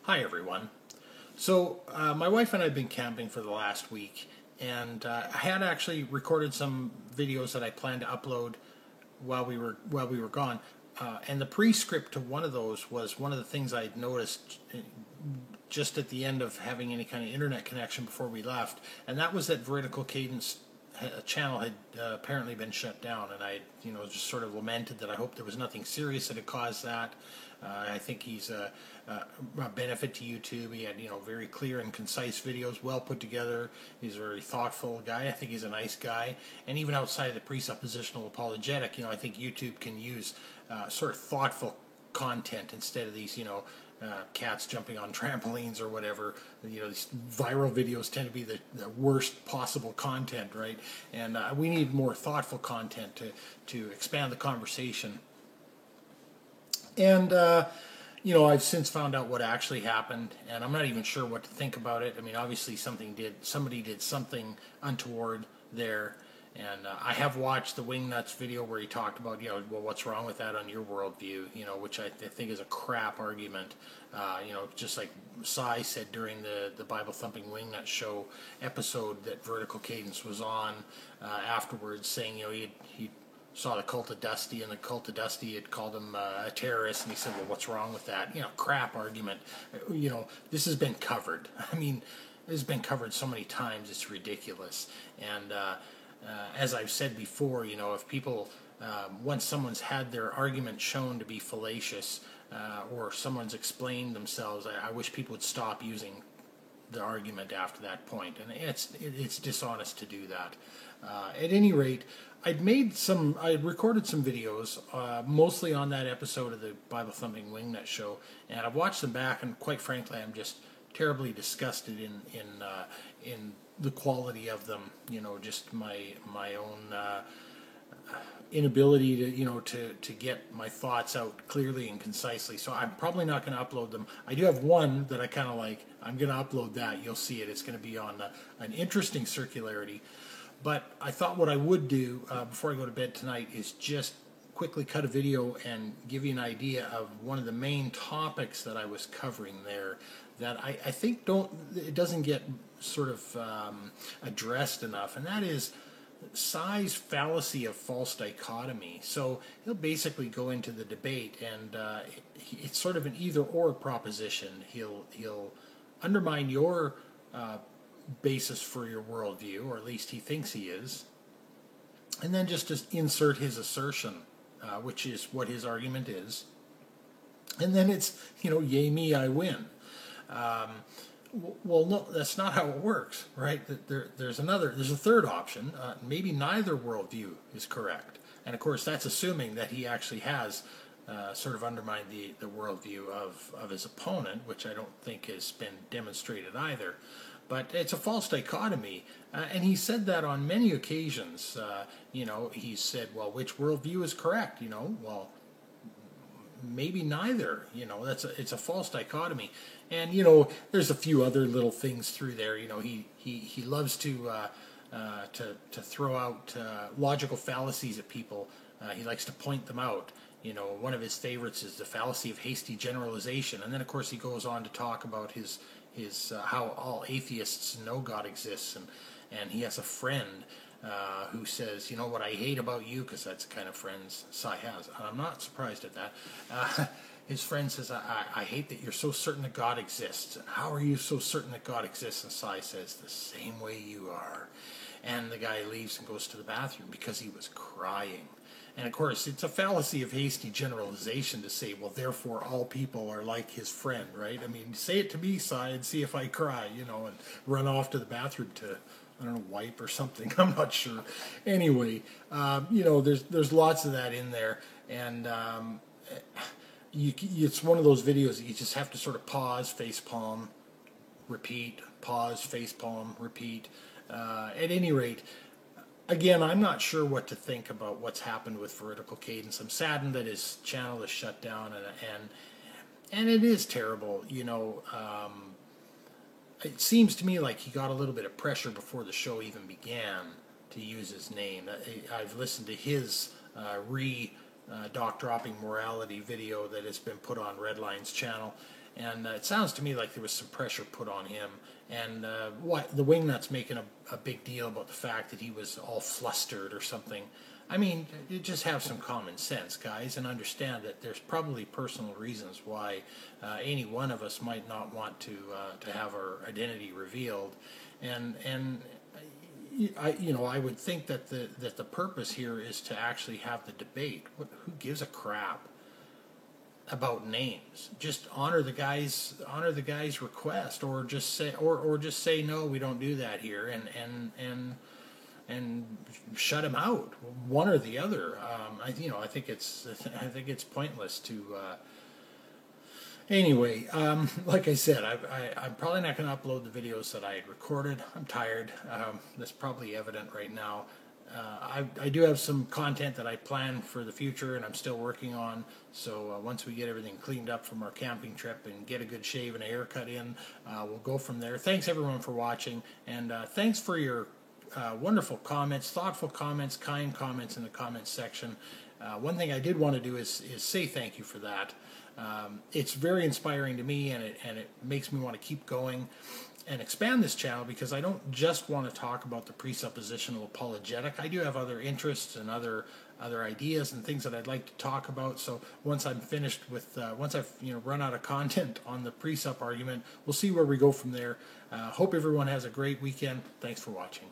Hi everyone. So my wife and I have been camping for the last week, and I had actually recorded some videos that I planned to upload while we were gone. And the pre-script to one of those was one of the things I'd noticed just at the end of having any kind of internet connection before we left, and that was that Vertical Cadence channel had apparently been shut down, and I, just sort of lamented that I hoped there was nothing serious that had caused that. I think he's a benefit to YouTube. He had, very clear and concise videos, well put together. He's a very thoughtful guy. I think he's a nice guy. And even outside of the presuppositional apologetic, I think YouTube can use sort of thoughtful content instead of these, cats jumping on trampolines or whatever. These viral videos tend to be the worst possible content, right? And we need more thoughtful content to expand the conversation. And, I've since found out what actually happened, and I'm not even sure what to think about it. I mean, obviously somebody did something untoward there. And I have watched the Wingnuts video where he talked about, well, what's wrong with that on your worldview, which I think is a crap argument. Just like Cy said during the Bible Thumping Wingnut Show episode that Vertical Cadence was on afterwards, saying, he saw the Cult of Dusty, and the Cult of Dusty had called him a terrorist, and he said, well, what's wrong with that? Crap argument. This has been covered. I mean, this has been covered so many times, it's ridiculous. And as I've said before, if people, once someone's had their argument shown to be fallacious, or someone's explained themselves, I wish people would stop using the argument after that point. And it's dishonest to do that. At any rate, I had recorded some videos, mostly on that episode of the Bible Thumping Wingnut Show, and I've watched them back, and quite frankly, I'm just terribly disgusted in the quality of them. Just my own inability to get my thoughts out clearly and concisely. So I'm probably not going to upload them. I do have one that I kind of like. I'm going to upload that. You'll see it. It's going to be on an interesting circularity. But I thought what I would do before I go to bed tonight is just quickly cut a video and give you an idea of one of the main topics that I was covering there that I think it doesn't get sort of addressed enough, and that is Cy's fallacy of false dichotomy. So he'll basically go into the debate, and it's sort of an either-or proposition. He'll undermine your basis for your worldview, or at least he thinks he is, and then just insert his assertion, which is what his argument is, and then it's, yay me, I win. Well, no, that's not how it works, right? There's a third option. Maybe neither worldview is correct, and of course that's assuming that he actually has sort of undermined the worldview of his opponent, which I don't think has been demonstrated either. But it's a false dichotomy, and he said that on many occasions. He said, well, which worldview is correct? Well, maybe neither. It's a false dichotomy. And, there's a few other little things through there. He loves to throw out logical fallacies at people. He likes to point them out. One of his favorites is the fallacy of hasty generalization. And then, of course, he goes on to talk about his how all atheists know God exists, and he has a friend who says, what I hate about you, because that's the kind of friends Cy has. I'm not surprised at that. His friend says, I hate that you're so certain that God exists. And how are you so certain that God exists? And Cy says, the same way you are. And the guy leaves and goes to the bathroom because he was crying. And of course, it's a fallacy of hasty generalization to say, well, therefore all people are like his friend, right? I mean, say it to me, Cy, and see if I cry, and run off to the bathroom to, I don't know, wipe or something. I'm not sure. Anyway, there's lots of that in there, and it's one of those videos that you just have to sort of pause, facepalm, repeat, pause, facepalm, repeat. At any rate, again, I'm not sure what to think about what's happened with Vertical Cadence. I'm saddened that his channel is shut down, and it is terrible. It seems to me like he got a little bit of pressure before the show even began to use his name. I've listened to his Doc Dropping Morality video that has been put on Redline's channel, And it sounds to me like there was some pressure put on him. And what the wingnut's making a big deal about the fact that he was all flustered or something. I mean, you just have some common sense, guys, and understand that there's probably personal reasons why any one of us might not want to have our identity revealed, and I would think that the purpose here is to actually have the debate. Who gives a crap about names? Just honor the guy's request, or just say no, we don't do that here, and shut him out, one or the other. I think it's pointless to. Anyway, like I said, I'm probably not going to upload the videos that I had recorded. I'm tired. That's probably evident right now. I do have some content that I plan for the future and I'm still working on. So once we get everything cleaned up from our camping trip and get a good shave and a haircut in, we'll go from there. Thanks everyone for watching, and thanks for your wonderful comments, thoughtful comments, kind comments in the comments section. One thing I did want to do is say thank you for that. It's very inspiring to me, and it makes me want to keep going and expand this channel, because I don't just want to talk about the presuppositional apologetic. I do have other interests and other ideas and things that I'd like to talk about. So once I'm finished with, once I've run out of content on the presup argument, we'll see where we go from there. Hope everyone has a great weekend. Thanks for watching.